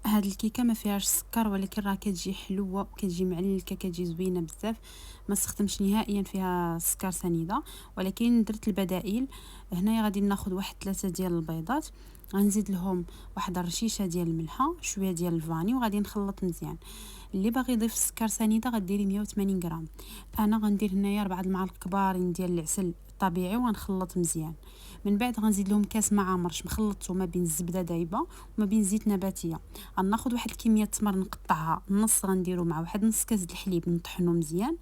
هاد الكيكه ما فيهاش سكر، ولكن راه كتجي حلوه وكتجي معلكه، كتجي زوينه بزاف. ما استخدمش نهائيا فيها سكر سنيده، ولكن درت البدائل. هنايا غادي ناخذ واحد 3 ديال البيضات، غنزيد لهم واحد الرشيشه ديال الملحه، شويه ديال الفاني، وغادي نخلط مزيان. اللي باغي يضيف سكر سنيده غديري 180 غرام. انا غندير هنايا 4 المعالق كبارين ديال العسل الطبيعي وغنخلط مزيان. من بعد غنزيد لهم كاس مع مرش مخلطته ما بين الزبده دايبه وما بين زيت نباتيه. غناخذ واحد الكميه التمر نقطعها نص، غنديرو مع واحد نص كاس د الحليب نطحنو مزيان،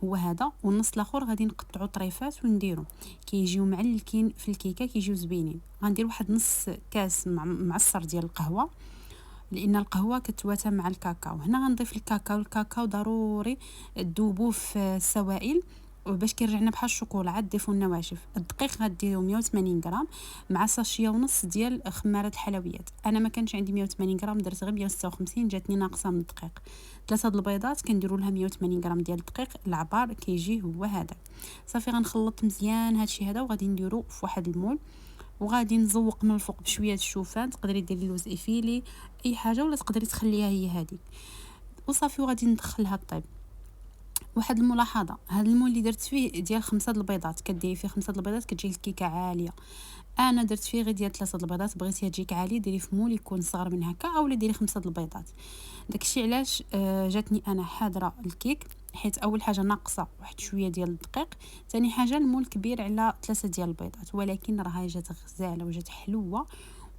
هو هذا. والنص الاخر غادي نقطعو طريفات ونديرو، كيجيو معلكين في الكيكه، كيجيو زوينين. غندير واحد نص كاس معصر ديال القهوه، لان القهوه كتواتى مع الكاكاو. هنا غنضيف الكاكاو ضروري تذوبوه في السوائل باش كيرجعنا بحال الشوكولا. عاد ضيفوا النواشف. الدقيق غديروا 180 غرام مع ساشيه ونص ديال خماره الحلويات. انا ما كانش عندي 180 غرام، درت غير 156، جاتني ناقصه من الدقيق. 3 د البيضات كنديروا لها 180 غرام ديال الدقيق. العبار كيجي هو هذا. صافي غنخلط مزيان هادشي هذا، وغادي نديرو في واحد المول، وغادي نزوق من الفوق بشويه الشوفان. تقدري ديري لوز ايفيلي اي حاجه، ولا تقدري تخليها هي هذيك، وصافي. وغادي ندخلها طيب. واحد الملاحظه، هذا المول اللي درت فيه ديال 5 د البيضات، كديري فيه 5 د البيضات كتجي الكيكه عاليه. انا درت فيه غير ديال 3 د البيضات. بغيتيها تجيك عاليه ديري في مول يكون صغر من هكا، اولا ديري 5 د البيضات. داكشي علاش جاتني انا حاضره الكيك، حيت اول حاجه ناقصه واحد شويه ديال الدقيق، ثاني حاجه المول كبير على 3 ديال البيضات. ولكن راها جات غزاله وجات حلوه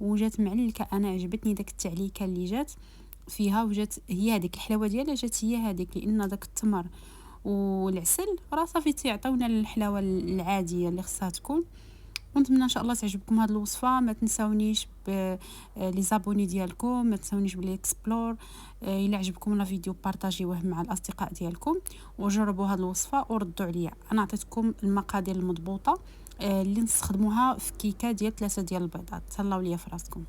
وجات معلكه. انا عجبتني داك التعليكه اللي جات فيها، وجات هي هذيك الحلاوه ديالها، جات هي هذيك، لان داك التمر والعسل راه صافي تيعطيونا الحلاوه العاديه اللي خصها تكون. ونتمنى ان شاء الله تعجبكم هذه الوصفه. ما تنساونيش لي زابوني ديالكم، ما تنساونيش بالاكسبلور. الا عجبكم لا فيديو بارطاجيوه مع الاصدقاء ديالكم، وجربوا هذه الوصفه وردوا عليا. انا عطيتكم المقادير المضبوطه اللي نستخدموها في كيكه ديال 3 ديال البيضات. تهلاو ليا في راسكم.